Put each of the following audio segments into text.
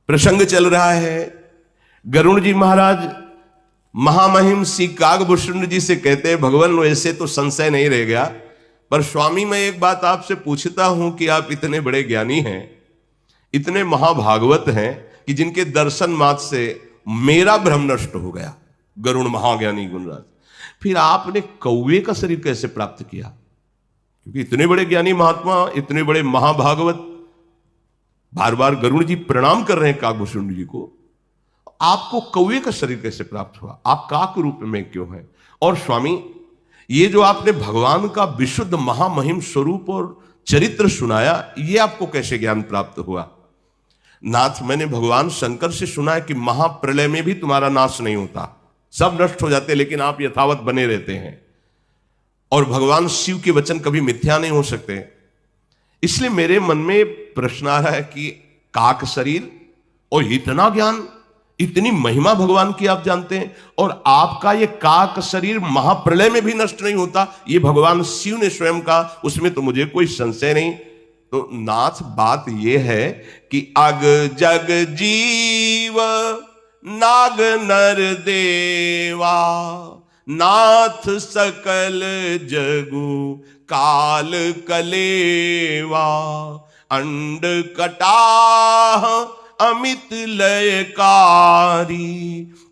प्रसंग चल रहा है। गरुड़ जी महाराज महामहिम श्री काकभूषुंड जी से कहते हैं, भगवान वैसे तो संशय नहीं रह गया, पर स्वामी मैं एक बात आपसे पूछता हूं कि आप इतने बड़े ज्ञानी हैं, इतने महाभागवत हैं कि जिनके दर्शन मात्र से मेरा भ्रम नष्ट हो गया। गरुड़ महाज्ञानी गुणराज, फिर आपने कौवे का शरीर कैसे प्राप्त किया? क्योंकि इतने बड़े ज्ञानी महात्मा, इतने बड़े महाभागवत, बार बार गरुड़ जी प्रणाम कर रहे हैं काकभूषुंड जी को, आपको कौवे का शरीर कैसे प्राप्त हुआ? आप काक रूप में क्यों हैं? और स्वामी ये जो आपने भगवान का विशुद्ध महामहिम स्वरूप और चरित्र सुनाया, ये आपको कैसे ज्ञान प्राप्त हुआ? नाथ, मैंने भगवान शंकर से सुना है कि महाप्रलय में भी तुम्हारा नाश नहीं होता, सब नष्ट हो जाते, लेकिन आप यथावत बने रहते हैं। और भगवान शिव के वचन कभी मिथ्या नहीं हो सकते। इसलिए मेरे मन में प्रश्न आ रहा है कि काक शरीर और इतना ज्ञान, इतनी महिमा भगवान की आप जानते हैं, और आपका ये काक शरीर महाप्रलय में भी नष्ट नहीं होता, ये भगवान शिव ने स्वयं कहा, उसमें तो मुझे कोई संशय नहीं। तो नाथ, बात ये है कि अग जग जीव नाग नर देवा, नाथ सकल जगु काल कलेवा, अंड कटाह अमित लयकारी,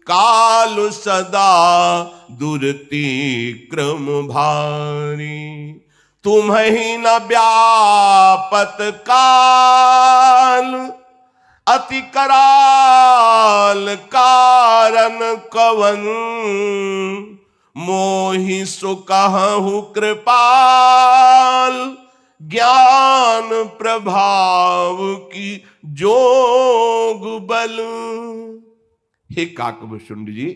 काल सदा दुरति क्रम भारी, तुम्हि न व्यापत काल, अति कराल कारण कवन, मोहि सो कहु कृपाल, ज्ञान प्रभाव की जोग बल। हे काकभूषुंड जी,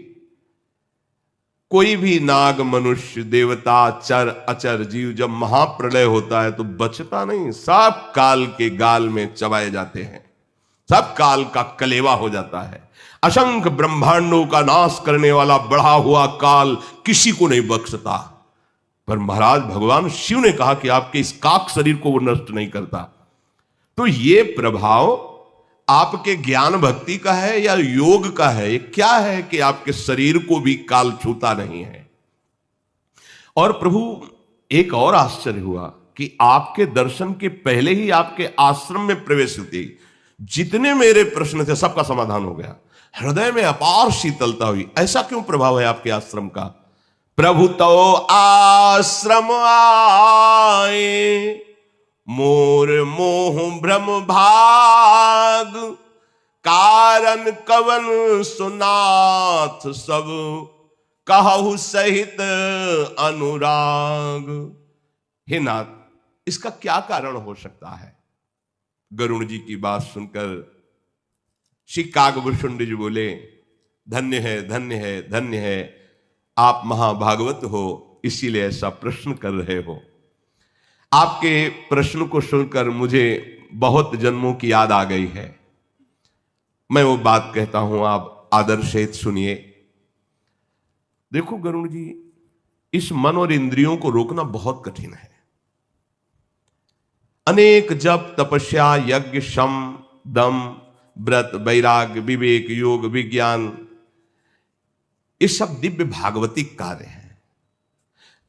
कोई भी नाग, मनुष्य, देवता, चर अचर जीव जब महाप्रलय होता है तो बचता नहीं, सब काल के गाल में चबाए जाते हैं, सब काल का कलेवा हो जाता है। असंख्य ब्रह्मांडों का नाश करने वाला बढ़ा हुआ काल किसी को नहीं बख्शता, पर महाराज भगवान शिव ने कहा कि आपके इस काक शरीर को वो नष्ट नहीं करता। तो ये प्रभाव आपके ज्ञान भक्ति का है या योग का है? ये क्या है कि आपके शरीर को भी काल छूता नहीं है? और प्रभु एक और आश्चर्य हुआ कि आपके दर्शन के पहले ही आपके आश्रम में प्रवेश होती, जितने मेरे प्रश्न थे सबका समाधान हो गया, हृदय में अपार शीतलता हुई। ऐसा क्यों प्रभाव है आपके आश्रम का? प्रभु तो आश्रम आए, मोर मोह भ्रम भाग, कारण कवन सुनाथ सब, कहु सहित अनुराग। हे नाथ, इसका क्या कारण हो सकता है? गरुड़ जी की बात सुनकर श्री काकभूषुंड जी बोले, धन्य है, धन्य है, धन्य है, आप महाभागवत हो, इसीलिए ऐसा प्रश्न कर रहे हो। आपके प्रश्न को सुनकर मुझे बहुत जन्मों की याद आ गई है। मैं वो बात कहता हूं, आप आदर सहित सुनिए। देखो गरुड़ जी, इस मन और इंद्रियों को रोकना बहुत कठिन है। अनेक जप, तपस्या, यज्ञ, शम, दम, व्रत, वैराग्य, विवेक, योग, विज्ञान, ये सब दिव्य भागवतिक कार्य हैं।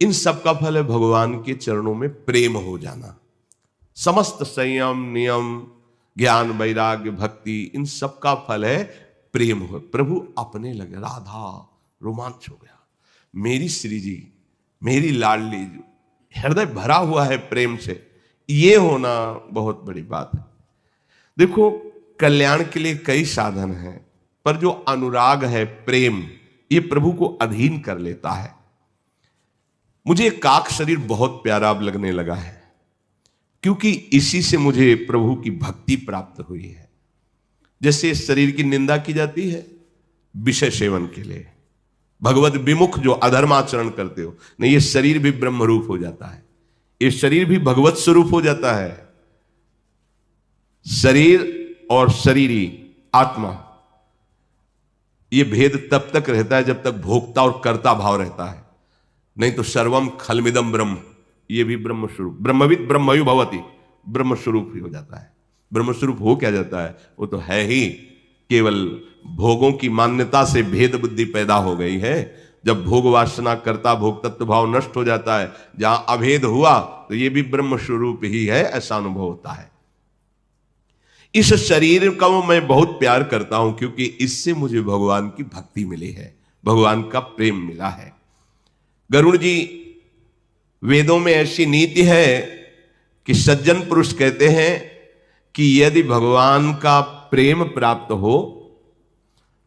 इन सब का फल है भगवान के चरणों में प्रेम हो जाना। समस्त संयम, नियम, ज्ञान, वैराग्य, भक्ति, इन सब का फल है प्रेम हो। प्रभु अपने लगे, राधा रोमांच हो गया, मेरी श्री जी, मेरी लाडली, हृदय भरा हुआ है प्रेम से। ये होना बहुत बड़ी बात है। देखो, कल्याण के लिए कई साधन हैं, पर जो अनुराग है, प्रेम, ये प्रभु को अधीन कर लेता है। मुझे काक शरीर बहुत प्यारा अब लगने लगा है, क्योंकि इसी से मुझे प्रभु की भक्ति प्राप्त हुई है। जैसे इस शरीर की निंदा की जाती है विषय सेवन के लिए, भगवत विमुख जो अधर्माचरण करते हो, नहीं, ये शरीर भी ब्रह्म रूप हो जाता है, ये शरीर भी भगवत स्वरूप हो जाता है। शरीर और शरीरी आत्मा, ये भेद तब तक रहता है जब तक भोक्ता और कर्ता भाव रहता है, नहीं तो सर्वम खलमिदम ब्रह्म, ये भी ब्रह्म स्वरूप, ब्रह्मविद ब्रह्मयु भवति, ब्रह्म स्वरूप ही हो जाता है। ब्रह्म स्वरूप हो क्या जाता है? वो तो है ही केवल भोगों की मान्यता से भेद बुद्धि पैदा हो गई है। जब भोग वासना करता भोग तत्व भाव नष्ट हो जाता है, जहां अभेद हुआ तो ये भी ब्रह्म स्वरूप ही है, ऐसा अनुभव होता है। इस शरीर का मैं बहुत प्यार करता हूं क्योंकि इससे मुझे भगवान की भक्ति मिली है, भगवान का प्रेम मिला है। गरुड़ जी, वेदों में ऐसी नीति है कि सज्जन पुरुष कहते हैं कि यदि भगवान का प्रेम प्राप्त हो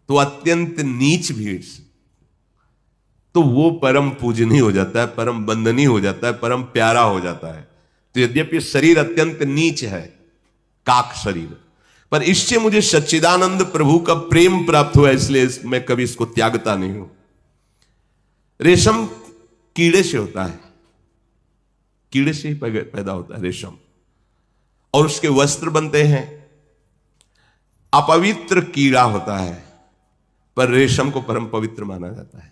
तो अत्यंत नीच भी तो वो परम पूजनीय हो जाता है, परम वंदनीय हो जाता है, परम प्यारा हो जाता है। तो यद्यपि शरीर अत्यंत नीच है, काक शरीर, पर इससे मुझे सच्चिदानंद प्रभु का प्रेम प्राप्त हुआ, इसलिए मैं कभी इसको त्यागता नहीं हूं। रेशम कीड़े से होता है, कीड़े से ही पैदा होता है रेशम, और उसके वस्त्र बनते हैं। अपवित्र कीड़ा होता है, पर रेशम को परम पवित्र माना जाता है,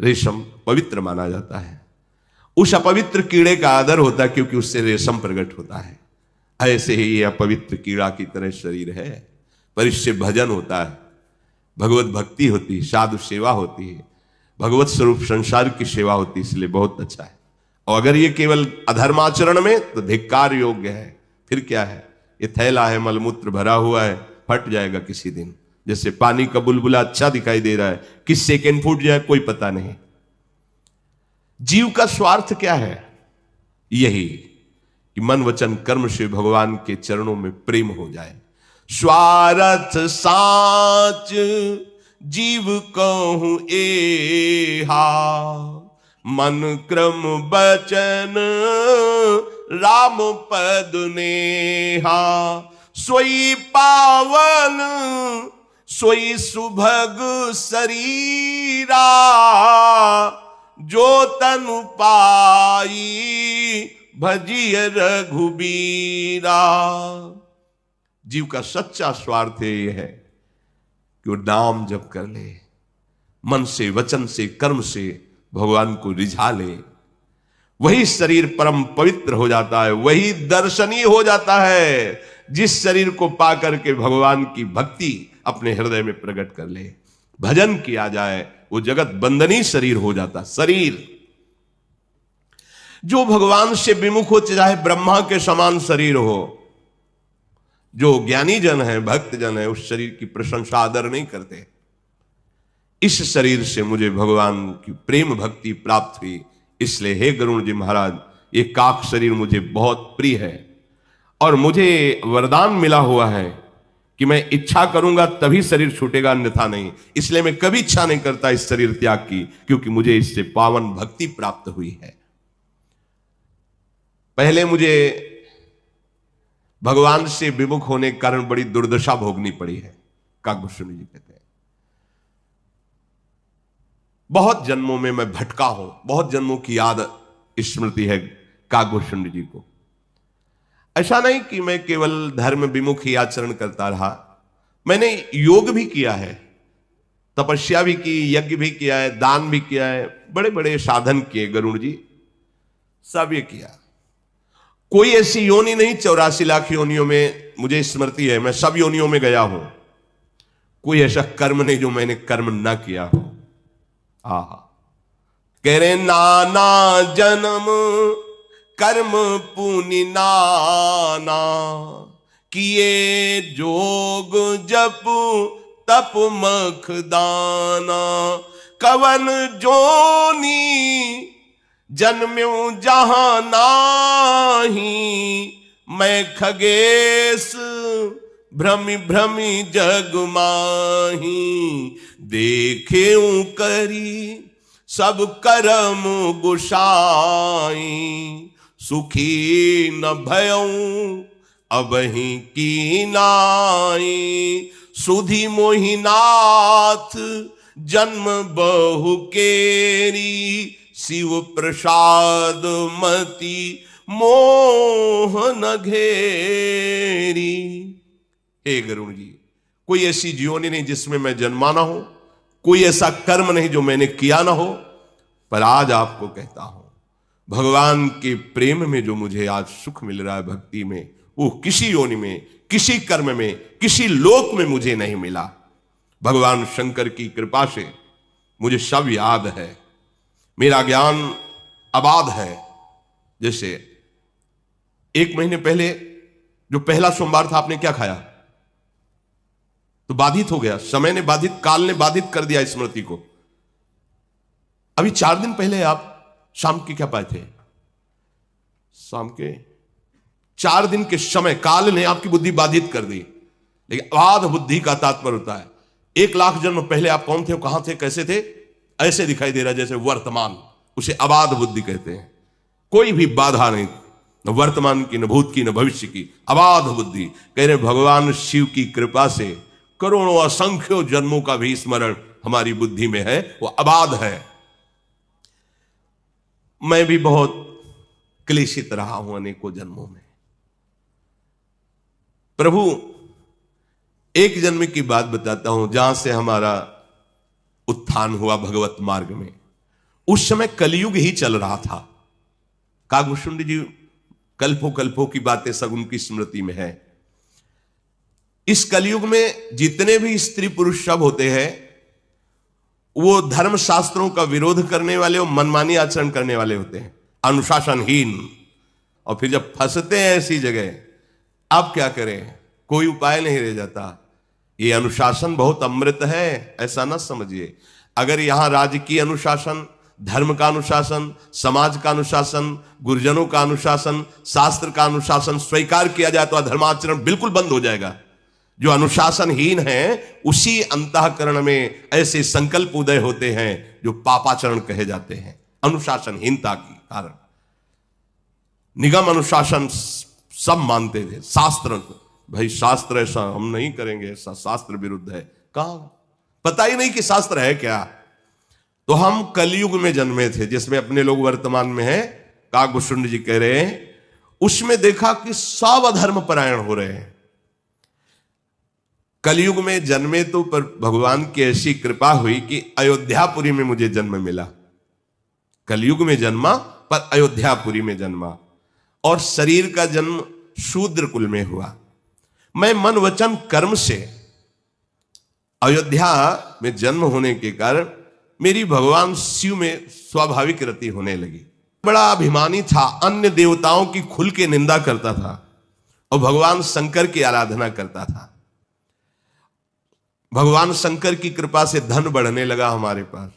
रेशम पवित्र माना जाता है। उस अपवित्र कीड़े का आदर होता है क्योंकि उससे रेशम प्रकट होता है। ऐसे ही ये अपवित्र कीड़ा की तरह शरीर है, पर इससे भजन होता है, भगवत भक्ति होती है, साधु सेवा होती है, भगवत स्वरूप संसार की सेवा होती है, इसलिए बहुत अच्छा है। और अगर ये केवल अधर्माचरण में तो धिक्कार योग्य है। फिर क्या है, ये थैला है, मलमूत्र भरा हुआ है, फट जाएगा किसी दिन। जैसे पानी का बुलबुला अच्छा दिखाई दे रहा है, किस सेकेंड फूट जाए कोई पता नहीं। जीव का स्वार्थ क्या है? यही कि मन वचन कर्म से भगवान के चरणों में प्रेम हो जाए। स्वार्थ साच जीव कहूं एहा, मन क्रम बचन राम पद नेहा। सोई पावन सोई सुभग शरीरा, जो तनु पाई भजिय रघुबीरा। जीव का सच्चा स्वार्थ ये है कि वो नाम जप कर ले, मन से वचन से कर्म से भगवान को रिझा ले। वही शरीर परम पवित्र हो जाता है, वही दर्शनीय हो जाता है। जिस शरीर को पाकर के भगवान की भक्ति अपने हृदय में प्रकट कर ले, भजन किया जाए, वो जगत बंदनी शरीर हो जाता। शरीर जो भगवान से विमुख हो, चाहे ब्रह्मा के समान शरीर हो, जो ज्ञानी जन है, भक्त जन है, उस शरीर की प्रशंसा आदर नहीं करते। इस शरीर से मुझे भगवान की प्रेम भक्ति प्राप्त हुई, इसलिए हे गरुड़ जी महाराज, ये काक शरीर मुझे बहुत प्रिय है। और मुझे वरदान मिला हुआ है कि मैं इच्छा करूंगा तभी शरीर छूटेगा, अन्यथा नहीं। इसलिए मैं कभी इच्छा नहीं करता इस शरीर त्याग की, क्योंकि मुझे इससे पावन भक्ति प्राप्त हुई है। पहले मुझे भगवान से विमुख होने के कारण बड़ी दुर्दशा भोगनी पड़ी है। काकभूषण जी कहते हैं, बहुत जन्मों में मैं भटका हूं, बहुत जन्मों की याद स्मृति है काकभूषण जी को। ऐसा नहीं कि मैं केवल धर्म विमुख ही आचरण करता रहा, मैंने योग भी किया है, तपस्या भी की, यज्ञ भी किया है, दान भी किया है, बड़े बड़े साधन किए गरुड़ जी, सब ये किया। कोई ऐसी योनि नहीं, 84 लाख योनियों में मुझे स्मृति है, मैं सब योनियों में गया हूं। कोई ऐसा कर्म नहीं जो मैंने कर्म ना किया हो। कह रहे नाना जन्म कर्म पुनि नाना, किए जोग जप तप मख दाना। कवन जोनी जन्म्यूं जहां नाही, मैं खगेश भ्रमि भ्रमि जग माही। देखेऊं करी सब कर्म गुसाई, सुखी न भयऊं अबहि की नाई। सुधि मोहिनाथ जन्म बहु केरी, शिव प्रसाद मति मोह न घेरी। हे गरुड़ जी, कोई ऐसी जीवनी नहीं जिसमें मैं जन्मा ना हो, कोई ऐसा कर्म नहीं जो मैंने किया ना हो, पर आज आपको कहता हूं, भगवान के प्रेम में जो मुझे आज सुख मिल रहा है भक्ति में, वो किसी योनि में किसी कर्म में, किसी लोक में मुझे नहीं मिला। भगवान शंकर की कृपा से मुझे सब याद है, मेरा ज्ञान अबाध है। जैसे 1 महीने पहले जो पहला सोमवार था, आपने क्या खाया? तो बाधित हो गया, समय ने बाधित, काल ने बाधित कर दिया स्मृति को। अभी 4 दिन पहले आप शाम के क्या पाए थे? शाम के 4 दिन के समय काल ने आपकी बुद्धि बाधित कर दी। लेकिन अबाध बुद्धि का तात्पर्य होता है 1 लाख जन्म पहले आप कौन थे, कहां थे, कैसे थे, ऐसे दिखाई दे रहा है जैसे वर्तमान, उसे अबाध बुद्धि कहते हैं। कोई भी बाधा नहीं, न वर्तमान की, न भूत की, न भविष्य की, अबाध बुद्धि। कह रहे भगवान शिव की कृपा से करोड़ों असंख्यों जन्मों का भी स्मरण हमारी बुद्धि में है, वो अबाध है। मैं भी बहुत क्लेशित रहा हूं अनेकों जन्मों में। प्रभु, एक जन्म की बात बताता हूं जहां से हमारा उत्थान हुआ भगवत मार्ग में। उस समय कलयुग ही चल रहा था। कागभूषुंड जी कल्पों कल्पों की बातें सब उनकी स्मृति में है। इस कलयुग में जितने भी स्त्री पुरुष सब होते हैं वो धर्म शास्त्रों का विरोध करने वाले और मनमानी आचरण करने वाले होते हैं, अनुशासनहीन। और फिर जब फंसते हैं ऐसी जगह, अब क्या करें, कोई उपाय नहीं रह जाता। ये अनुशासन बहुत अमृत है, ऐसा ना समझिए। अगर यहां राजकीय अनुशासन, धर्म का अनुशासन, समाज का अनुशासन, गुरुजनों का अनुशासन, शास्त्र का अनुशासन स्वीकार किया जाए तो अधर्माचरण बिल्कुल बंद हो जाएगा। जो अनुशासनहीन है उसी अंतःकरण में ऐसे संकल्प उदय होते हैं जो पापाचरण कहे जाते हैं, अनुशासनहीनता के कारण। निगम अनुशासन सब मानते थे, शास्त्र, भाई शास्त्र ऐसा हम नहीं करेंगे, ऐसा शास्त्र विरुद्ध है। कहां, पता ही नहीं कि शास्त्र है क्या। तो हम कलयुग में जन्मे थे जिसमें अपने लोग वर्तमान में हैं, काकभूषुंड जी कह रहे हैं। उसमें देखा कि सब अधर्म परायण हो रहे हैं। कलयुग में जन्मे तो पर भगवान की ऐसी कृपा हुई कि अयोध्यापुरी में मुझे जन्म मिला। कलयुग में जन्मा पर अयोध्यापुरी में जन्मा, और शरीर का जन्म शूद्र कुल में हुआ। मैं मन वचन कर्म से अयोध्या में जन्म होने के कारण मेरी भगवान शिव में स्वाभाविक रति होने लगी। बड़ा अभिमानी था, अन्य देवताओं की खुल के निंदा करता था और भगवान शंकर की आराधना करता था। भगवान शंकर की कृपा से धन बढ़ने लगा हमारे पास,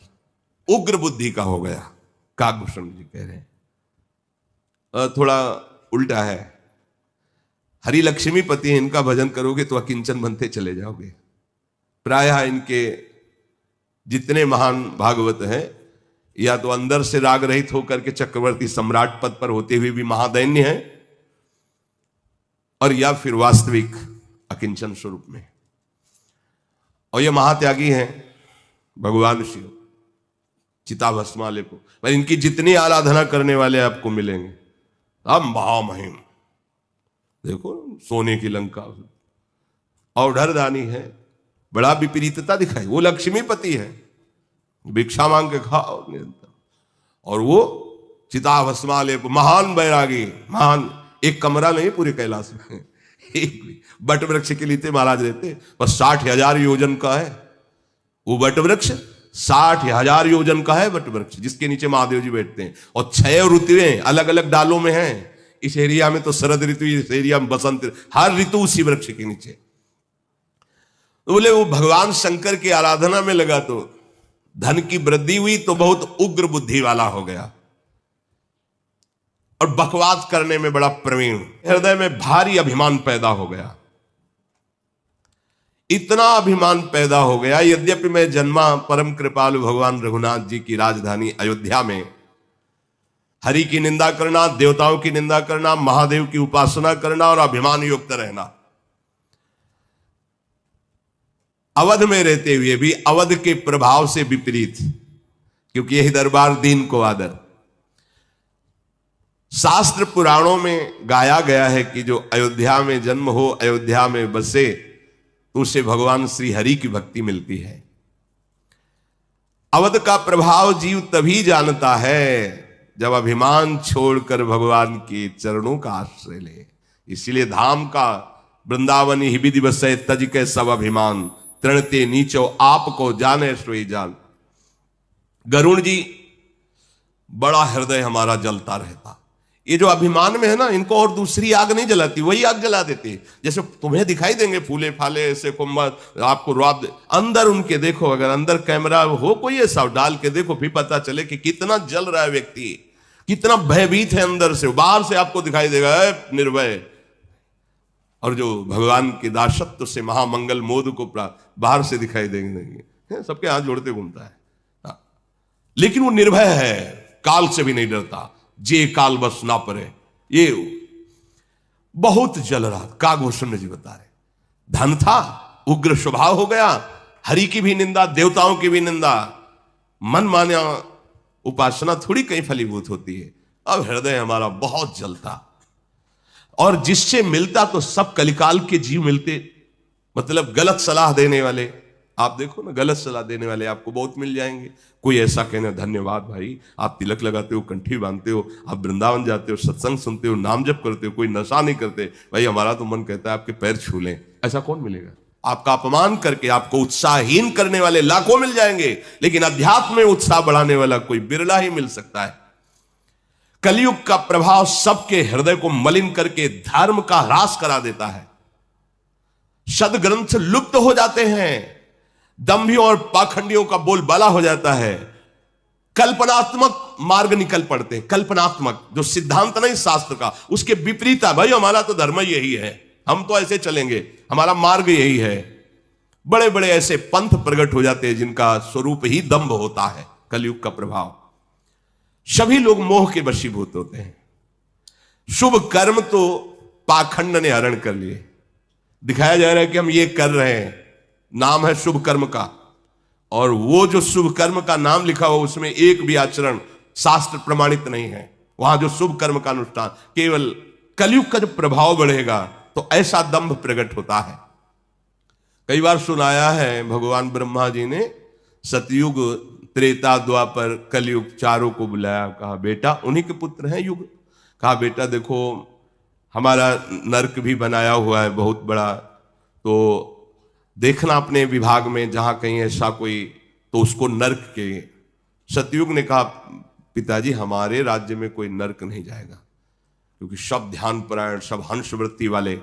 उग्र बुद्धि का हो गया। काकभूषण जी कह रहे हैं थोड़ा उल्टा है। हरि लक्ष्मीपति है, इनका भजन करोगे तो अकिंचन बनते चले जाओगे। प्रायः इनके जितने महान भागवत हैं या तो अंदर से राग रहित होकर के चक्रवर्ती सम्राट पद पर होते हुए भी महादैन्य हैं, और या फिर वास्तविक अकिंचन स्वरूप में। और ये महात्यागी हैं भगवान शिव, चिताभस्मालेप। पर इनकी जितनी आराधना करने वाले आपको मिलेंगे, अब महामहिम, देखो सोने की लंका, औढ़रदानी है, बड़ा विपरीतता दिखाई। वो लक्ष्मीपति है, भिक्षा मांग के खाओ निरंतर, और वो चिताभस्मालेप, महान बैरागी, महान। एक कमरा नहीं पूरे कैलाश में, एक भी बट वृक्ष के लिए महाराज रहते, बस 60,000 योजन का है वो बट वृक्ष, 60,000 योजन का है बट वृक्ष, जिसके नीचे महादेव जी बैठते हैं। और 6 ऋतुएं अलग अलग डालों में हैं। इस एरिया में तो शरद ऋतु, इस एरिया में बसंत, हर ऋतु उसी वृक्ष के नीचे। तो बोले वो भगवान शंकर की आराधना में लगा तो धन की वृद्धि हुई, तो बहुत उग्र बुद्धि वाला हो गया और बकवास करने में बड़ा प्रवीण। हृदय में भारी अभिमान पैदा हो गया, इतना अभिमान पैदा हो गया। यद्यपि मैं जन्मा परम कृपालु भगवान रघुनाथ जी की राजधानी अयोध्या में, हरि की निंदा करना, देवताओं की निंदा करना, महादेव की उपासना करना और अभिमान युक्त रहना। अवध में रहते हुए भी अवध के प्रभाव से विपरीत, क्योंकि यही दरबार दीन को आदर। शास्त्र पुराणों में गाया गया है कि जो अयोध्या में जन्म हो, अयोध्या में बसे, तो उसे भगवान श्री हरि की भक्ति मिलती है। अवध का प्रभाव जीव तभी जानता है जब अभिमान छोड़कर भगवान के चरणों का आश्रय ले। इसलिए धाम का वृंदावनी ही विधि बसै तज के सब अभिमान, तृणते नीचो आपको जाने सोई जान। गरुण जी बड़ा हृदय हमारा जलता रहता। ये जो अभिमान में है ना, इनको और दूसरी आग नहीं जलाती, वही आग जला देती है। जैसे तुम्हें दिखाई देंगे फूले फाले ऐसे कुम्भा, आपको रुआब, अंदर उनके देखो, अगर अंदर कैमरा हो कोई ऐसा डाल के देखो, फिर पता चले कि कितना जल रहा है व्यक्ति, कितना भयभीत है अंदर से। बाहर से आपको दिखाई देगा निर्भय, और जो भगवान के दासत्व से महामंगल मोद को बाहर से दिखाई देंगे, सबके हाथ जोड़ते घूमता है, लेकिन वो निर्भय है, काल से भी नहीं डरता। जे काल बस ना परे, ये बहुत जल रहा। कागभूषण जी बता रहे, धन था, उग्र स्वभाव हो गया, हरि की भी निंदा, देवताओं की भी निंदा, मन माना उपासना थोड़ी कहीं फलीभूत होती है। अब हृदय हमारा बहुत जलता, और जिससे मिलता तो सब कलिकाल के जीव मिलते। मतलब गलत सलाह देने वाले, आप देखो ना, गलत सलाह देने वाले आपको बहुत मिल जाएंगे। कोई ऐसा कहना, धन्यवाद भाई, आप तिलक लगाते हो, कंठी बांधते हो, आप वृंदावन जाते हो, सत्संग सुनते हो, नाम जप करते हो, कोई नशा नहीं करते, भाई हमारा तो मन कहता है आपके पैर छू लें। ऐसा कौन मिलेगा? आपका अपमान करके आपको उत्साहहीन करने वाले लाखों मिल जाएंगे, लेकिन अध्यात्म में उत्साह बढ़ाने वाला कोई बिरला ही मिल सकता है। कलयुग का प्रभाव सबके हृदय को मलिन करके धर्म का ह्रास करा देता है। सदग्रंथ लुप्त हो जाते हैं, दंभियों और पाखंडियों का बोलबाला हो जाता है, कल्पनात्मक मार्ग निकल पड़ते हैं। कल्पनात्मक जो सिद्धांत नहीं शास्त्र का, उसके विपरीत है। भाई हमारा तो धर्म यही है, हम तो ऐसे चलेंगे, हमारा मार्ग यही है। बड़े बड़े ऐसे पंथ प्रकट हो जाते हैं जिनका स्वरूप ही दंभ होता है। कलयुग का प्रभाव, सभी लोग मोह के वशीभूत होते हैं। शुभ कर्म तो पाखंड ने हरण कर लिए, दिखाया जा रहा है कि हम ये कर रहे हैं, नाम है शुभ कर्म का, और वो जो शुभ कर्म का नाम लिखा हो उसमें एक भी आचरण शास्त्र प्रमाणित नहीं है। वहां जो शुभ कर्म का अनुष्ठान, केवल कलयुग का जो प्रभाव बढ़ेगा तो ऐसा दंभ प्रकट होता है। कई बार सुनाया है भगवान ब्रह्मा जी ने सतयुग, त्रेता, द्वापर, कलयुग चारों को बुलाया, कहा बेटा, उन्हीं के पुत्र हैं युग, कहा बेटा देखो हमारा नरक भी बनाया हुआ है बहुत बड़ा, तो देखना अपने विभाग में जहां कहीं ऐसा कोई, तो उसको नरक के। सतयुग ने कहा पिताजी हमारे राज्य में कोई नरक नहीं जाएगा, क्योंकि सब ध्यान परायण, सब हंस वृत्ति वाले,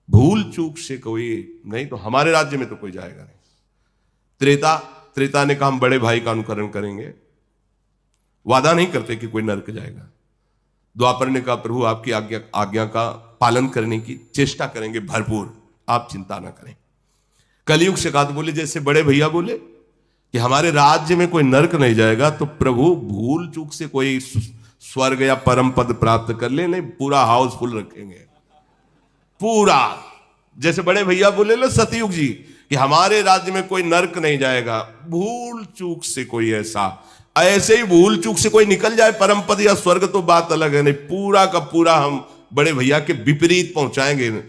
भूल चूक से कोई नहीं, तो हमारे राज्य में तो कोई जाएगा नहीं। त्रेता ने कहा हम बड़े भाई का अनुकरण करेंगे, वादा नहीं करते कि कोई नरक जाएगा। द्वापर ने कहा प्रभु आपकी आज्ञा का पालन करने की चेष्टा करेंगे भरपूर, आप चिंता ना करें। कलयुग से कहा, तो बोले जैसे बड़े भैया बोले कि हमारे राज्य में कोई नरक नहीं जाएगा, तो प्रभु भूल चूक से कोई स्वर्ग या परम पद प्राप्त कर ले, नहीं पूरा हाउसफुल रखेंगे पूरा। जैसे बड़े भैया बोले ना सतयुग जी कि हमारे राज्य में कोई नरक नहीं जाएगा, भूल चूक से कोई ऐसे ही भूल चूक से कोई निकल जाए परम पद या स्वर्ग तो बात अलग है, नहीं पूरा का पूरा हम बड़े भैया के विपरीत पहुंचाएंगे।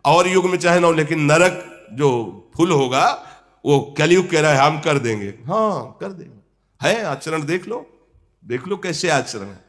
और युग में चाहे ना हो, लेकिन नरक जो फुल होगा वो कलयुग कह रहा है हम कर देंगे। हाँ कर देंगे, है आचरण देख लो कैसे आचरण है।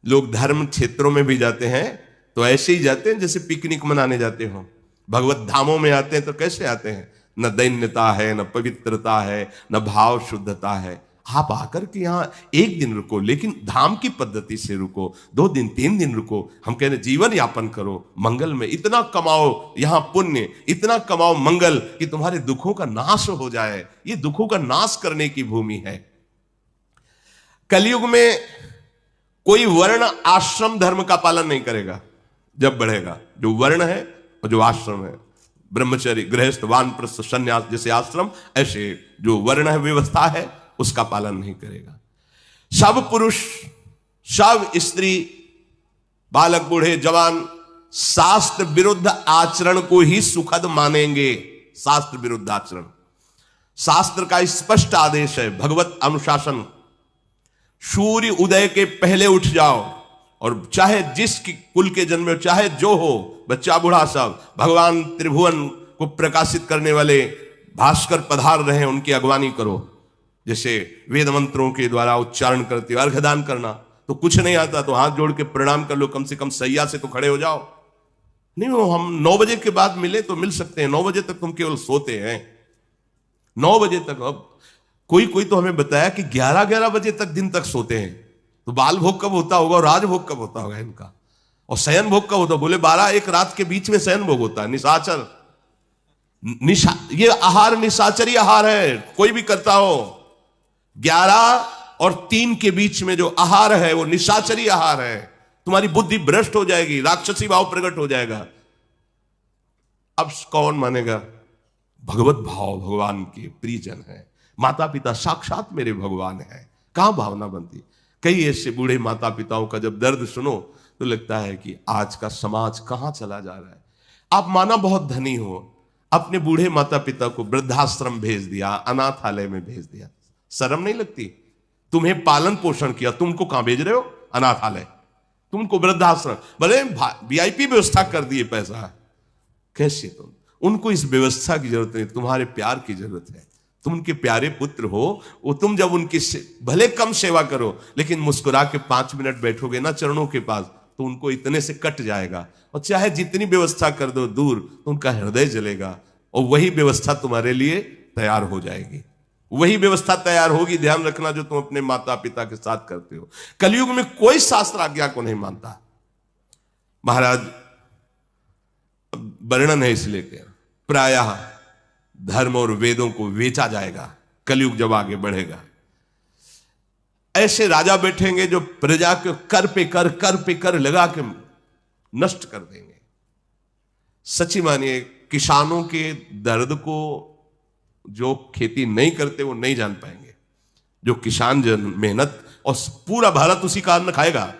लोग धर्म क्षेत्रों में भी जाते हैं तो ऐसे ही जाते हैं जैसे पिकनिक मनाने जाते हो। भगवत धामों में आते हैं तो कैसे आते हैं, न दैन्यता है, न पवित्रता है, न भाव शुद्धता है। आप आकर के यहां एक दिन रुको, लेकिन धाम की पद्धति से रुको, 2 दिन 3 दिन रुको। हम कह रहे जीवन यापन करो मंगल में, इतना कमाओ यहां पुण्य, इतना कमाओ मंगल कि तुम्हारे दुखों का नाश हो जाए। ये दुखों का नाश करने की भूमि है। कलयुग में कोई वर्ण आश्रम धर्म का पालन नहीं करेगा। जब बढ़ेगा जो वर्ण है और जो आश्रम है, ब्रह्मचर्य, गृहस्थ, वानप्रस्थ, संन्यास जैसे आश्रम, ऐसे जो वर्ण है, व्यवस्था है, उसका पालन नहीं करेगा। सब पुरुष, सब स्त्री, बालक, बूढ़े, जवान शास्त्र विरुद्ध आचरण को ही सुखद मानेंगे। शास्त्र विरुद्ध आचरण, शास्त्र का स्पष्ट आदेश है, भगवत अनुशासन। सूर्य उदय के पहले उठ जाओ, और चाहे जिस कुल के जन्म हो, चाहे जो हो, बच्चा बूढ़ा सब, भगवान त्रिभुवन को प्रकाशित करने वाले भास्कर पधार रहे, उनकी अगवानी करो। जैसे वेद मंत्रों के द्वारा उच्चारण करते हो, अर्घदान करना, तो कुछ नहीं आता तो हाथ जोड़ के प्रणाम कर लो, कम से कम सैया से तो खड़े हो जाओ। नहीं, वो हम 9 बजे के बाद मिले तो मिल सकते हैं, 9 बजे तक तुम केवल सोते हैं, 9 बजे तक। अब कोई कोई तो हमें बताया कि 11-11 बजे तक दिन तक सोते हैं। तो बाल भोग कब होता होगा और राजभोग कब होता होगा इनका, और शयन भोग कब होता? बोले 12-1 रात के बीच में शयन भोग होता है। निशाचर, ये आहार निशाचरी आहार है, कोई भी करता हो। 11 और 3 के बीच में जो आहार है वो निशाचरी आहार है। तुम्हारी बुद्धि भ्रष्ट हो जाएगी, राक्षसी भाव प्रकट हो जाएगा। अब कौन मानेगा? भगवत भाव भगवान के प्रियजन है, माता पिता साक्षात मेरे भगवान है, कहां भावना बनती? कई ऐसे बूढ़े माता पिताओं का जब दर्द सुनो तो लगता है कि आज का समाज कहां चला जा रहा है। आप माना बहुत धनी हो, अपने बूढ़े माता पिता को वृद्धाश्रम भेज दिया, अनाथालय में भेज दिया, शर्म नहीं लगती? तुम्हें पालन पोषण किया, तुमको कहां भेज रहे हो? अनाथालय, तुमको वृद्धाश्रम, भले वीआईपी व्यवस्था कर दिए पैसा, कैसे तुम? उनको इस व्यवस्था की जरूरत नहीं, तुम्हारे प्यार की जरूरत है। तुम उनके प्यारे पुत्र हो, वो तुम जब उनकी भले कम सेवा करो, लेकिन मुस्कुरा के 5 मिनट बैठोगे ना चरणों के पास, तो उनको इतने से कट जाएगा। और चाहे जितनी व्यवस्था कर दो दूर, तो उनका हृदय जलेगा, और वही व्यवस्था तुम्हारे लिए तैयार हो जाएगी। वही व्यवस्था तैयार होगी, ध्यान रखना, जो तुम अपने माता पिता के साथ करते हो। कलयुग में कोई शास्त्र आज्ञा को नहीं मानता। महाराज वर्णन है इसलिए कि प्रायः धर्म और वेदों को बेचा जाएगा कलयुग जब आगे बढ़ेगा। ऐसे राजा बैठेंगे जो प्रजा के कर पे कर लगा के नष्ट कर देंगे। सच्ची मानिए, किसानों के दर्द को जो खेती नहीं करते वो नहीं जान पाएंगे। जो किसान जन मेहनत, और पूरा भारत उसी का अन्न खाएगा।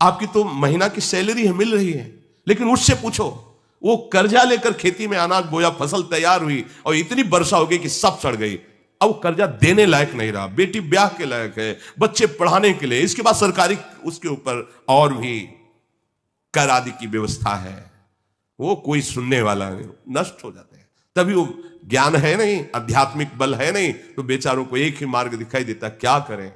आपकी तो महीना की सैलरी है, मिल रही है, लेकिन उससे पूछो, वो कर्जा लेकर खेती में अनाज बोया, फसल तैयार हुई और इतनी वर्षा हो गई कि सब सड़ गई। अब कर्जा देने लायक नहीं रहा, बेटी ब्याह के लायक है, बच्चे पढ़ाने के लिए, इसके बाद सरकारी उसके ऊपर और भी कर आदि की व्यवस्था है, वो कोई सुनने वाला नहीं, नष्ट हो जाते हैं। तभी वो ज्ञान है नहीं, आध्यात्मिक बल है नहीं, तो बेचारों को एक ही मार्ग दिखाई देता, क्या करें?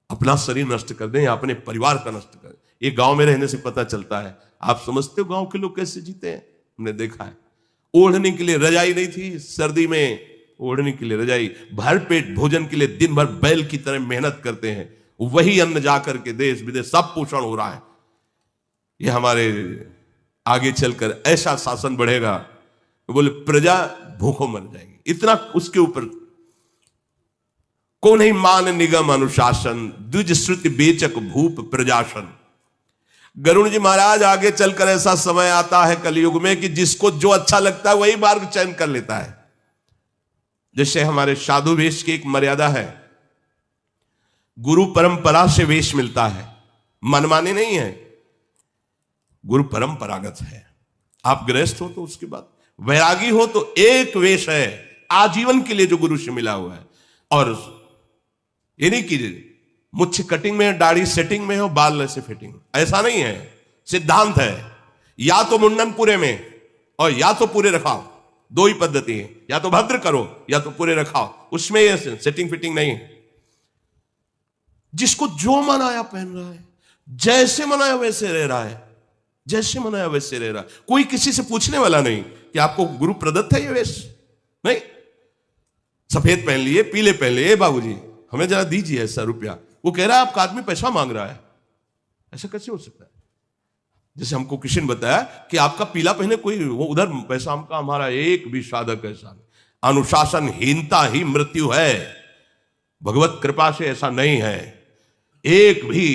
अपना शरीर नष्ट कर दें या अपने परिवार का नष्ट कर दें। ये गांव में रहने से पता चलता है। आप समझते हो गांव के लोग कैसे जीते हैं? हमने देखा है, ओढ़ने के लिए रजाई नहीं थी, सर्दी में ओढ़ने के लिए रजाई, भर पेट भोजन के लिए दिन भर बैल की तरह मेहनत करते हैं, वही अन्न जाकर के देश विदेश सब पोषण हो रहा है। ये हमारे आगे चलकर ऐसा शासन बढ़ेगा, बोले प्रजा भूखों मर जाएगी, इतना उसके ऊपर। को नहीं मान निगम अनुशासन, द्विज श्रुति बेचक भूप प्रजासन। गरुड़ जी महाराज आगे चलकर ऐसा समय आता है कलयुग में कि जिसको जो अच्छा लगता है वही मार्ग चयन कर लेता है। जैसे हमारे साधु वेश की एक मर्यादा है, गुरु परंपरा से वेश मिलता है, मनमाने नहीं है, गुरु परंपरागत है। आप गृहस्थ हो तो उसके बाद, वैरागी हो तो एक वेश है आजीवन के लिए जो गुरु से मिला हुआ है। और ये नहीं कि मुझे कटिंग में, दाढ़ी सेटिंग में हो, बाल ऐसे फिटिंग, ऐसा नहीं है। सिद्धांत है, या तो मुंडन पूरे में और या तो पूरे रखाओ, दो ही पद्धति है, या तो भद्र करो या तो पूरे रखाओ, उसमें ये सेटिंग फिटिंग नहीं है। जिसको जो मनाया पहन रहा है, जैसे मनाया वैसे रह रहा है, जैसे मनाया वैसे रह रहा है। कोई किसी से पूछने वाला नहीं कि आपको गुरु प्रदत्त है ये वेश, नहीं। सफेद पहन लिए, पीले पहन लिए, बाबूजी हमें जरा दीजिए ऐसा रुपया। वो कह रहा है आपका आदमी पैसा मांग रहा है, ऐसा कैसे हो सकता है? जैसे हमको किशन बताया कि आपका पीला पहने कोई, वो उधर पैसा हमका, हमारा एक भी साधक ऐसा नहीं। अनुशासनहीनता ही मृत्यु है, भगवत कृपा से ऐसा नहीं है एक भी।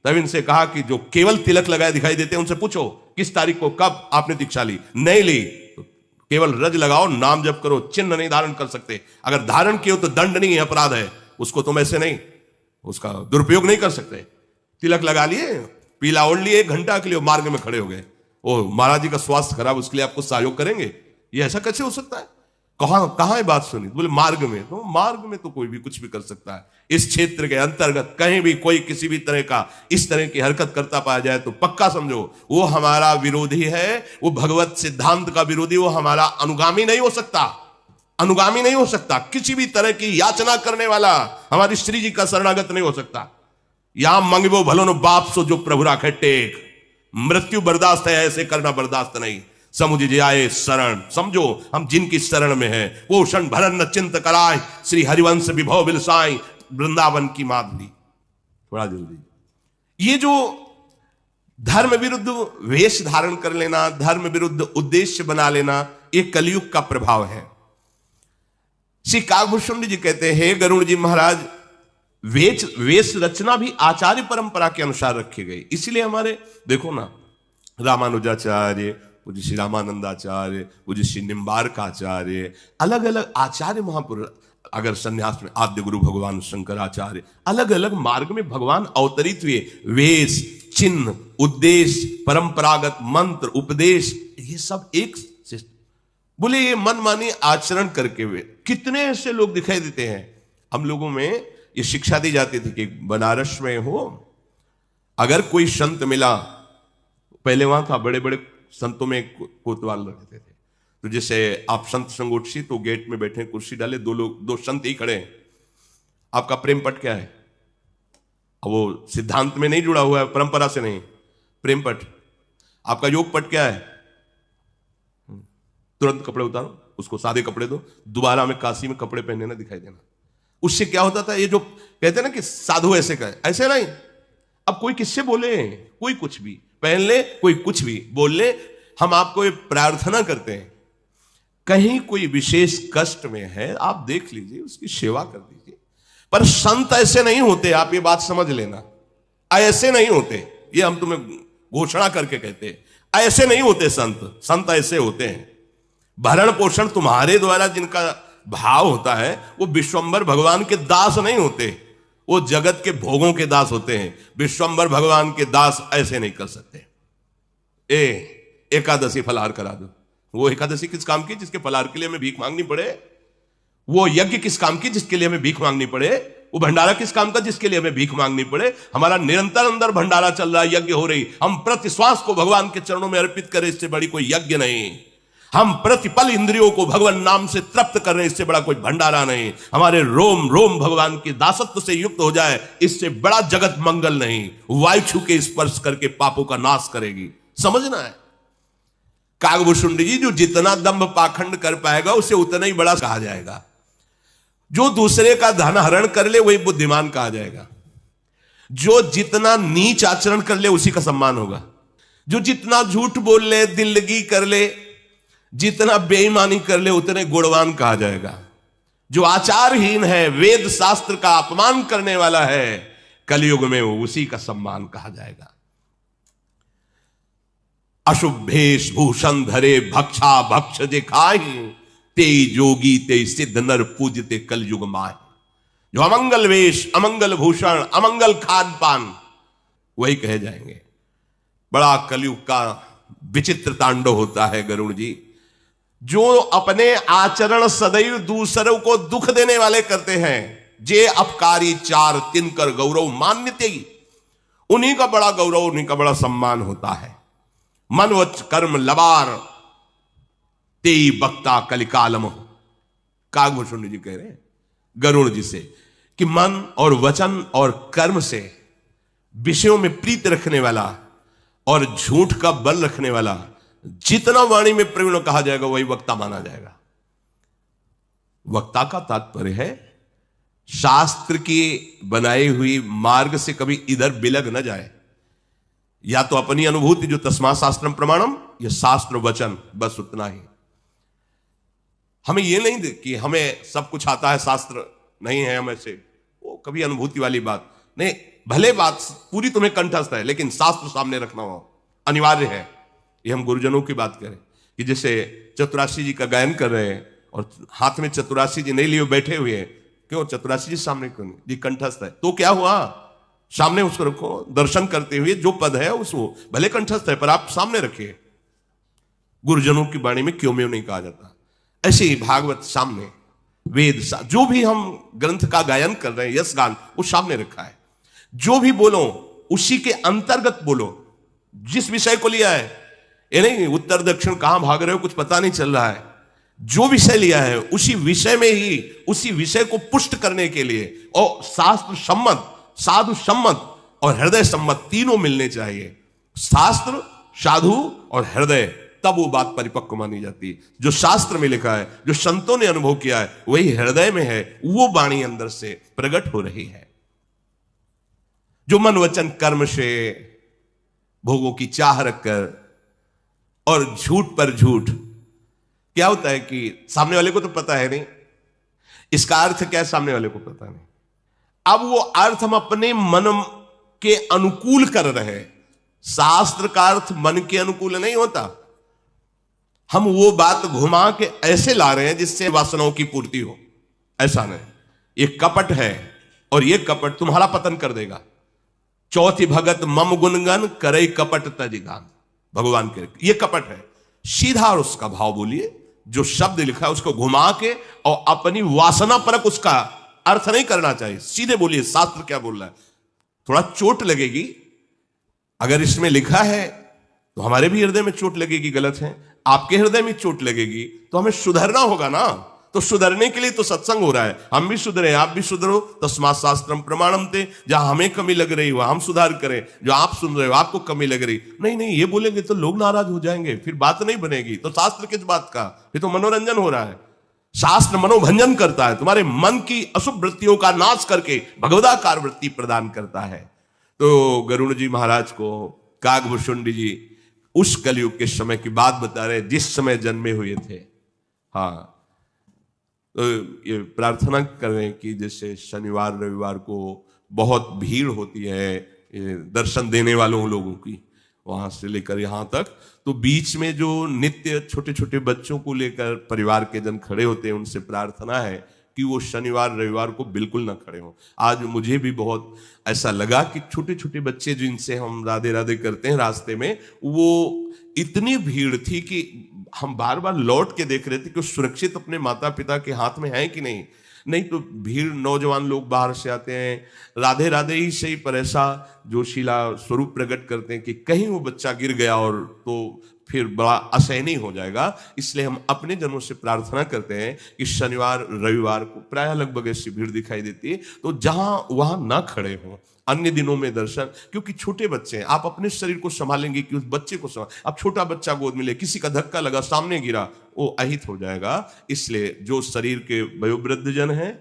तब इनसे कहा कि जो केवल तिलक लगाए दिखाई देते हैं उनसे पूछो किस तारीख को कब आपने दीक्षा ली, नहीं ली तो केवल रज लगाओ, नाम जप करो, चिन्ह नहीं धारण कर सकते। अगर धारण किए तो दंड नहीं है, अपराध है, उसको तुम ऐसे नहीं, उसका दुरुपयोग नहीं कर सकते। तिलक लगा लिए, पीला ओढ़ लिए, 1 घंटा के लिए मार्ग में खड़े हो गए, ओ महाराज जी का स्वास्थ्य खराब, उसके लिए आपको सहयोग करेंगे, ये ऐसा कैसे हो सकता है? कहां है बात सुनी? बोले मार्ग में। तो मार्ग में तो कोई भी कुछ भी कर सकता है। इस क्षेत्र के अंतर्गत कहीं भी कोई किसी भी तरह का इस तरह की हरकत करता पाया जाए तो पक्का समझो वो हमारा विरोधी है, वो भगवत सिद्धांत का विरोधी, वो हमारा अनुगामी नहीं हो सकता, अनुगामी नहीं हो सकता। किसी भी तरह की याचना करने वाला हमारी श्री जी का शरणागत नहीं हो सकता। यहां मंगबो भलो नो बाप सो जो प्रभु राखे टेक, मृत्यु बर्दाश्त है, ऐसे करना बर्दाश्त नहीं। समुझ जाए शरण, समझो हम जिनकी शरण में है, वो क्षण भरन न चिंत कराए, श्री हरिवंश विभव बिलसाई, वृंदावन की माधुरी। थोड़ा जल्दी। ये जो धर्म विरुद्ध वेश धारण कर लेना, धर्म विरुद्ध उद्देश्य बना लेना, ये कलयुग का प्रभाव है। श्री कागभूषण जी कहते हैं, गरुड़ जी महाराज, वेश रचना भी आचार्य परंपरा के अनुसार रखी गई। इसलिए हमारे देखो ना, रामानुजाचार्य, पूज्य श्री रामानंदाचार्य, पूज्य श्री निम्बारकाचार्य, अलग अलग आचार्य महापुरुष, अगर संन्यास में आद्य गुरु भगवान शंकराचार्य, अलग अलग मार्ग में भगवान अवतरित हुए। वेश, चिन्ह, उद्देश्य, परंपरागत मंत्र, उपदेश, ये सब एक बोले ये मनमानी आचरण करके हुए कितने ऐसे लोग दिखाई देते हैं। हम लोगों में ये शिक्षा दी जाती थी कि बनारस में हो, अगर कोई संत मिला, पहले वहां था बड़े बड़े संतों में कोतवाल रहते थे, तो जैसे आप संत संगोष्ठी, तो गेट में बैठे, कुर्सी डाले, दो संत ही खड़े हैं, आपका प्रेम पट क्या है? अब वो सिद्धांत में नहीं जुड़ा हुआ है, परंपरा से नहीं, प्रेम पट। आपका योग पट क्या है? तुरंत कपड़े उतारो, उसको सादे कपड़े दो, दोबारा में काशी में कपड़े पहनने ना दिखाई देना। उससे क्या होता था, ये जो कहते हैं ना कि साधु ऐसे कहे, ऐसे नहीं। अब कोई किससे बोले, कोई कुछ भी पहन ले, कोई कुछ भी बोल ले, हम आपको ये प्रार्थना करते हैं, कहीं कोई विशेष कष्ट में है, आप देख लीजिए, उसकी सेवा कर दीजिए। पर संत ऐसे नहीं होते, आप ये बात समझ लेना, ऐसे नहीं होते। ये हम तुम्हें घोषणा करके कहते हैं, ऐसे नहीं होते संत। संत ऐसे होते हैं, भरण पोषण तुम्हारे द्वारा जिनका भाव होता है, वो विश्वंभर भगवान के दास नहीं होते, वो जगत के भोगों के दास होते हैं। विश्वंभर भगवान के दास ऐसे नहीं कर सकते। एकादशी फलाहार करा दो, वो एकादशी किस काम की जिसके फलाहार के लिए हमें भीख मांगनी पड़े? वो यज्ञ किस काम की जिसके लिए हमें भीख मांगनी पड़े? वो भंडारा किस काम का जिसके लिए हमें भीख मांगनी पड़े? हमारा निरंतर अंदर भंडारा चल रहा है, यज्ञ हो रही, हम प्रति श्वास को भगवान के चरणों में अर्पित करें, इससे बड़ी कोई यज्ञ नहीं। हम प्रतिपल इंद्रियों को भगवान नाम से तृप्त कर रहे हैं, इससे बड़ा कोई भंडारा नहीं। हमारे रोम रोम भगवान के दासत्व से युक्त हो जाए, इससे बड़ा जगत मंगल नहीं। वायु छू के स्पर्श करके पापों का नाश करेगी, समझना है। कागभूषुंड जी, जो जितना दंभ पाखंड कर पाएगा उसे उतना ही बड़ा कहा जाएगा। जो दूसरे का धन हरण कर ले वही बुद्धिमान कहा जाएगा। जो जितना नीच आचरण कर ले उसी का सम्मान होगा। जो जितना झूठ बोल ले, दिल्लगी कर ले, जितना बेईमानी कर ले, उतने गुणवान कहा जाएगा। जो आचारहीन है, वेद शास्त्र का अपमान करने वाला है, कलयुग में वो उसी का सम्मान कहा जाएगा। अशुभेश भूषण धरे भक्षा भक्ष जे खाहि, ते जोगी ते सिद्ध नर पूजते कलयुग माहि। जो अमंगल वेश, अमंगल भूषण, अमंगल खान पान, वही कहे जाएंगे। बड़ा कलयुग का विचित्र तांडव होता है गरुड़ जी। जो अपने आचरण सदैव दूसरों को दुख देने वाले करते हैं, जे अपकारी चार तिनकर गौरव मान्यते, उन्हीं का बड़ा गौरव, उन्हीं का बड़ा सम्मान होता है। मन वच कर्म लबार तेई बक्ता कलिकालम। कागभूषण जी कह रहे हैं गरुड़ जी से कि मन और वचन और कर्म से विषयों में प्रीत रखने वाला और झूठ का बल रखने वाला, जितना वाणी में प्रवीण कहा जाएगा वही वक्ता माना जाएगा। वक्ता का तात्पर्य है शास्त्र की बनाई हुई मार्ग से कभी इधर बिलग न जाए। या तो अपनी अनुभूति, जो तस्मा शास्त्रम प्रमाणम, या शास्त्र वचन, बस उतना ही। हमें यह नहीं कि हमें सब कुछ आता है, शास्त्र नहीं है हमें से, वो कभी अनुभूति वाली बात नहीं। भले बात पूरी तुम्हें कंठस्थ है, लेकिन शास्त्र सामने रखना हो अनिवार्य है। ये हम गुरुजनों की बात करें कि जैसे चतुराशी जी का गायन कर रहे हैं और हाथ में चतुराशी जी नहीं लिए बैठे हुए हैं, क्यों? चतुराशी जी सामने क्यों नहीं? जी कंठस्थ है, तो क्या हुआ? सामने उसको रखो, दर्शन करते हुए जो पद है उसको, भले कंठस्थ है पर आप सामने रखिए। गुरुजनों की वाणी में क्यों में नहीं कहा जाता। ऐसे ही भागवत सामने, वेद जो भी हम ग्रंथ का गायन कर रहे हैं, यश गान, वो सामने रखा है। जो भी बोलो उसी के अंतर्गत बोलो। जिस विषय को लिया है, ये नहीं उत्तर दक्षिण कहां भाग रहे हो कुछ पता नहीं चल रहा है। जो विषय लिया है उसी विषय में ही, उसी विषय को पुष्ट करने के लिए, और शास्त्र सम्मत, साधु सम्मत और हृदय सम्मत तीनों मिलने चाहिए। शास्त्र, साधु और हृदय, तब वो बात परिपक्व मानी जाती है। जो शास्त्र में लिखा है, जो संतों ने अनुभव किया है, वही हृदय में है, वो वाणी अंदर से प्रकट हो रही है। जो मन वचन कर्म से भोगों की चाह रखकर और झूठ पर झूठ, क्या होता है कि सामने वाले को तो पता है नहीं इसका अर्थ क्या है, सामने वाले को पता नहीं। अब वो अर्थ हम अपने मन के अनुकूल कर रहे हैं। शास्त्र का अर्थ मन के अनुकूल नहीं होता। हम वो बात घुमा के ऐसे ला रहे हैं जिससे वासनाओं की पूर्ति हो, ऐसा नहीं। ये कपट है और ये कपट तुम्हारा पतन कर देगा। चौथी भगत मम गुणगन करे कपट तजिगान, भगवान के ये कपट है। सीधा और उसका भाव बोलिए, जो शब्द लिखा है उसको घुमा के और अपनी वासना परक उसका अर्थ नहीं करना चाहिए। सीधे बोलिए शास्त्र क्या बोल रहा है। थोड़ा चोट लगेगी, अगर इसमें लिखा है तो हमारे भी हृदय में चोट लगेगी, गलत है। आपके हृदय में चोट लगेगी तो हमें सुधरना होगा ना। तो सुधरने के लिए तो सत्संग हो रहा है, हम भी सुधरे, आप भी सुधरो। तस्मात् शास्त्रम प्रमाणम ते, जहां हमें कमी लग रही हो हम सुधार करें, जो आप सुन रहे हो आपको कमी लग रही नहीं, ये बोलेंगे तो लोग नाराज हो जाएंगे, फिर बात नहीं बनेगी। तो शास्त्र किस बात का, फिर तो मनोरंजन हो रहा है। शास्त्र मनोभंजन करता है, तुम्हारे मन की अशुभ वृत्तियों का नाश करके भगवदाकार वृत्ति प्रदान करता है। तो गरुड़ जी महाराज को कागभूषुंडी जी उस कलयुग के समय की बात बता रहे जिस समय जन्मे हुए थे। हाँ, तो ये प्रार्थना करें कि जैसे शनिवार रविवार को बहुत भीड़ होती है दर्शन देने वालों लोगों की, वहां से लेकर यहां तक, तो बीच में जो नित्य छोटे छोटे बच्चों को लेकर परिवार के जन खड़े होते हैं, उनसे प्रार्थना है कि वो शनिवार रविवार को बिल्कुल ना खड़े हों। आज मुझे भी बहुत ऐसा लगा कि छोटे छोटे बच्चे जिनसे हम राधे राधे करते हैं रास्ते में, वो इतनी भीड़ थी कि हम बार बार लौट के देख रहे थे कि सुरक्षित अपने माता पिता के हाथ में है कि नहीं तो भीड़, नौजवान लोग बाहर से आते हैं राधे राधे ही सही, पर ऐसा जोशीला स्वरूप प्रकट करते हैं कि कहीं वो बच्चा गिर गया और तो फिर बड़ा असहनीय हो जाएगा। इसलिए हम अपने जनों से प्रार्थना करते हैं कि शनिवार रविवार को प्रायः लगभग ऐसी भीड़ दिखाई देती है, तो जहां वहां ना खड़े हों, अन्य दिनों में दर्शन, क्योंकि छोटे बच्चे हैं, आप अपने शरीर को संभालेंगे कि उस बच्चे को संभाल। अब छोटा बच्चा गोद में ले, किसी का धक्का लगा, सामने गिरा, वो अहित हो जाएगा। इसलिए जो शरीर के वयोवृद्ध जन हैं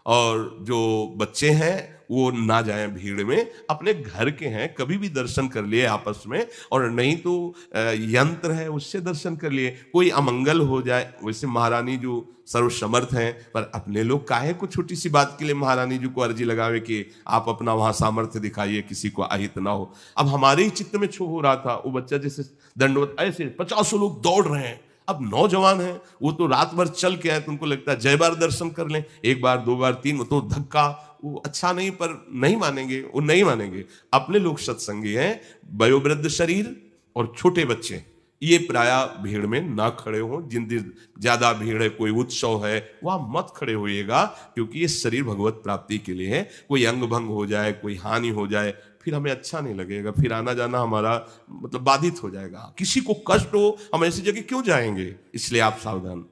और जो बच्चे हैं वो ना जाएं भीड़ में, अपने घर के हैं कभी भी दर्शन कर लिए आपस में, और नहीं तो यंत्र है उससे दर्शन कर लिए। कोई अमंगल हो जाए, वैसे महारानी जो सर्वसमर्थ हैं, पर अपने लोग काहे को छोटी सी बात के लिए महारानी जी को अर्जी लगावे कि आप अपना वहां सामर्थ्य दिखाइए, किसी को अहित ना हो। अब हमारे ही चित्त में छो हो रहा था, वो बच्चा जैसे दंडवत, ऐसे 50 लोग दौड़ रहे हैं। अब नौजवान है, वो तो रात भर चल के आए, तो उनको लगता है जय बार दर्शन कर लें, एक बार दो बार तीन, तो धक्का वो अच्छा नहीं, पर नहीं मानेंगे, वो नहीं मानेंगे। अपने लोग सत्संगी हैं, वयोवृद्ध शरीर और छोटे बच्चे, ये प्रायः भीड़ में ना खड़े हों। जिन दिन ज्यादा भीड़ है, कोई उत्सव है, वहां मत खड़े होइएगा, क्योंकि ये शरीर भगवत प्राप्ति के लिए है। कोई अंग भंग हो जाए, कोई हानि हो जाए, फिर हमें अच्छा नहीं लगेगा, फिर आना जाना हमारा मतलब बाधित हो जाएगा। किसी को कष्ट हो, हम ऐसी जगह क्यों जाएंगे? इसलिए आप सावधान।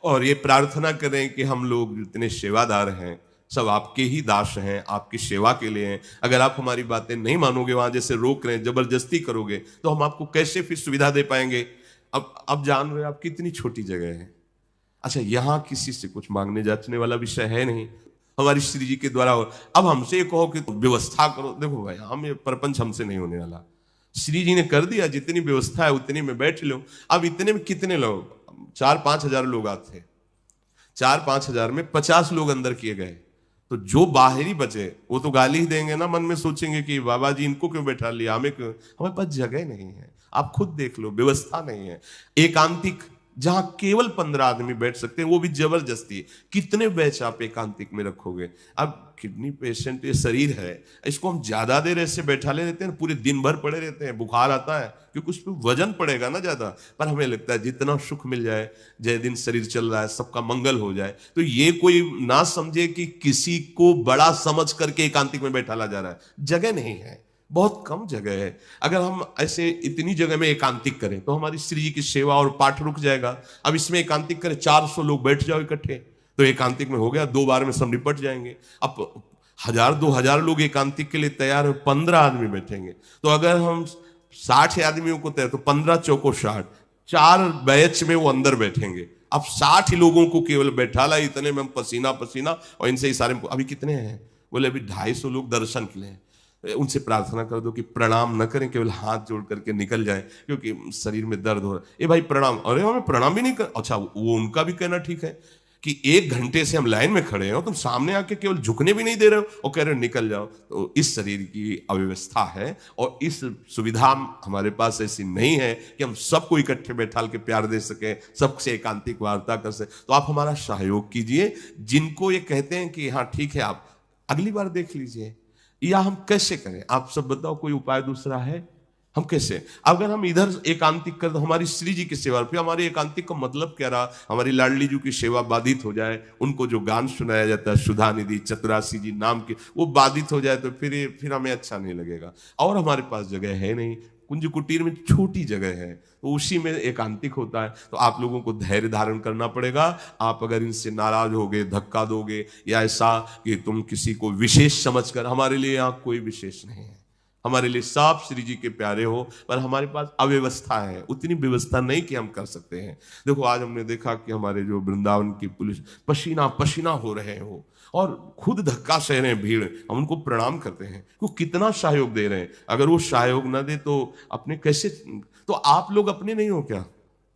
और ये प्रार्थना करें कि हम लोग जितने सेवादार हैं सब आपके ही दास हैं, आपकी सेवा के लिए हैं। अगर आप हमारी बातें नहीं मानोगे, वहां जैसे रोक रहे हैं, जबरदस्ती करोगे, तो हम आपको कैसे फिर सुविधा दे पाएंगे? अब जान रहे आप कितनी छोटी जगह है। अच्छा, यहां किसी से कुछ मांगने जांचने वाला विषय है नहीं, हमारी श्री जी के द्वारा हो। अब हमसे ये कहो कि व्यवस्था करो, देखो भाई, हम ये प्रपंच हमसे नहीं होने वाला। श्री जी ने कर दिया, जितनी व्यवस्था है उतनी में बैठ लो। अब इतने में कितने लोग, 4-5 हजार लोग आते थे, 4-5 हजार में 50 लोग अंदर किए गए, तो जो बाहरी बचे वो तो गाली ही देंगे ना, मन में सोचेंगे कि बाबा जी इनको क्यों बैठा लिया, हमें क्यों, हमें पास जगह नहीं है। आप खुद देख लो, व्यवस्था नहीं है। एकांतिक जहां केवल 15 आदमी बैठ सकते हैं, वो भी जबरदस्ती। कितने बैच आप एकांतिक में रखोगे? अब किडनी पेशेंट ये शरीर है, इसको हम ज्यादा देर ऐसे बैठा ले रहते हैं, पूरे दिन भर पड़े रहते हैं, बुखार आता है, क्योंकि उस पर वजन पड़ेगा ना ज्यादा। पर हमें लगता है जितना सुख मिल जाए, जय दिन शरीर चल रहा है, सबका मंगल हो जाए। तो ये कोई ना समझे कि किसी को बड़ा समझ करके एकांतिक में बैठाला जा रहा है। जगह नहीं है, बहुत कम जगह है। अगर हम ऐसे इतनी जगह में एकांतिक करें तो हमारी श्री जी की सेवा और पाठ रुक जाएगा। अब इसमें एकांतिक करें, 400 लोग बैठ जाओ इकट्ठे, तो एकांतिक में हो गया, 2 बार में सब निपट जाएंगे। अब 1000-2000 लोग एकांतिक के लिए तैयार है, 15 आदमी बैठेंगे। तो अगर हम 60 आदमियों को तैयार, तो 15 चौको 60, 4 बैच में वो अंदर बैठेंगे। अब 60 लोगों को केवल बैठा ला, इतने में हम पसीना पसीना, और इनसे इशारे में अभी कितने हैं, बोले अभी 250 लोग दर्शन के लिए। उनसे प्रार्थना कर दो कि प्रणाम न करें, केवल हाथ जोड़ करके निकल जाए, क्योंकि शरीर में दर्द हो रहा है। ए भाई प्रणाम, अरे हमें प्रणाम भी नहीं कर, अच्छा वो उनका भी कहना ठीक है कि 1 घंटे से हम लाइन में खड़े हो, तुम सामने आके केवल झुकने भी नहीं दे रहे हो और कह रहे हो निकल जाओ। तो इस शरीर की अव्यवस्था है और इस सुविधा हमारे पास ऐसी नहीं है कि हम सबको इकट्ठे बैठा के प्यार दे सके, सबसे एकांतिक वार्ता कर सके। तो आप हमारा सहयोग कीजिए। जिनको ये कहते हैं कि हाँ ठीक है आप अगली बार देख लीजिए, या हम कैसे करें, आप सब बताओ, कोई उपाय दूसरा है? हम कैसे, अगर हम इधर एकांतिक कर, तो हमारी श्री जी की सेवा, फिर हमारे एकांतिक का मतलब क्या रहा? हमारी लाडली जी की सेवा बाधित हो जाए, उनको जो गान सुनाया जाता है सुधा निधि चतुरासी जी नाम के, वो बाधित हो जाए तो फिर हमें अच्छा नहीं लगेगा। और हमारे पास जगह है नहीं, कुंज कुटीर में छोटी जगह है, तो उसी में एकांतिक होता है। तो आप लोगों को धैर्य धारण करना पड़ेगा। आप अगर इनसे नाराज होगे, धक्का दोगे, या ऐसा कि तुम किसी को विशेष समझकर, हमारे लिए यहाँ कोई विशेष नहीं है, हमारे लिए सब श्री जी के प्यारे हो, पर हमारे पास अव्यवस्था है, उतनी व्यवस्था नहीं कि हम कर सकते हैं। देखो आज हमने देखा कि हमारे जो वृंदावन की पुलिस पसीना पसीना हो रहे हो और खुद धक्का सह रहे हैं, भीड़, हम उनको प्रणाम करते हैं, वो कितना सहयोग दे रहे हैं। अगर वो सहयोग न दे तो अपने कैसे, तो आप लोग अपने नहीं हो क्या?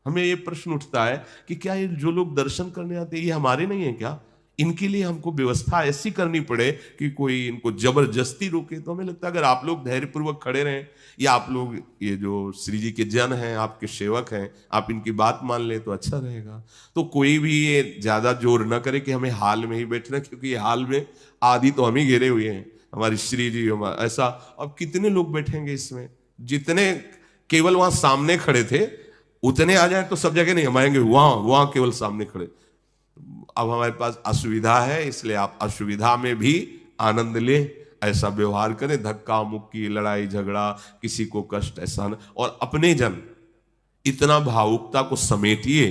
हमें ये प्रश्न उठता है कि क्या ये जो लोग दर्शन करने आते हैं ये हमारे नहीं है क्या? इनके लिए हमको व्यवस्था ऐसी करनी पड़े कि कोई इनको जबरदस्ती रोके। तो हमें लगता है अगर आप लोग धैर्यपूर्वक खड़े रहें, या आप लोग ये जो श्री जी के जन हैं, आपके सेवक हैं, आप इनकी बात मान लें तो अच्छा रहेगा। तो कोई भी ये ज्यादा जोर न करे कि हमें हाल में ही बैठना, क्योंकि ये हाल में आदि तो हम ही घेरे हुए हैं, हमारी श्री जी, हमारा ऐसा। अब कितने लोग बैठेंगे इसमें? जितने केवल वहां सामने खड़े थे उतने आ जाए तो सब जगह नहीं हम आएंगे, वहां केवल सामने खड़े। अब हमारे पास असुविधा है, इसलिए आप असुविधा में भी आनंद ले, ऐसा व्यवहार करें, धक्का मुक्की, लड़ाई झगड़ा, किसी को कष्ट ऐसा न। और अपने जन इतना भावुकता को समेटिए,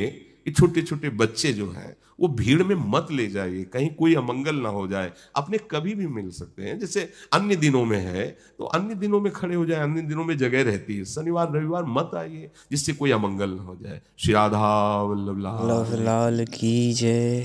ये छोटे छोटे बच्चे जो हैं वो भीड़ में मत ले जाइए, कहीं कोई अमंगल ना हो जाए। अपने कभी भी मिल सकते हैं, जैसे अन्य दिनों में है तो अन्य दिनों में खड़े हो जाए, अन्य दिनों में जगह रहती है, शनिवार रविवार मत आइए जिससे कोई अमंगल ना हो जाए। श्री राधा वल्लभ लाल लाल की जय।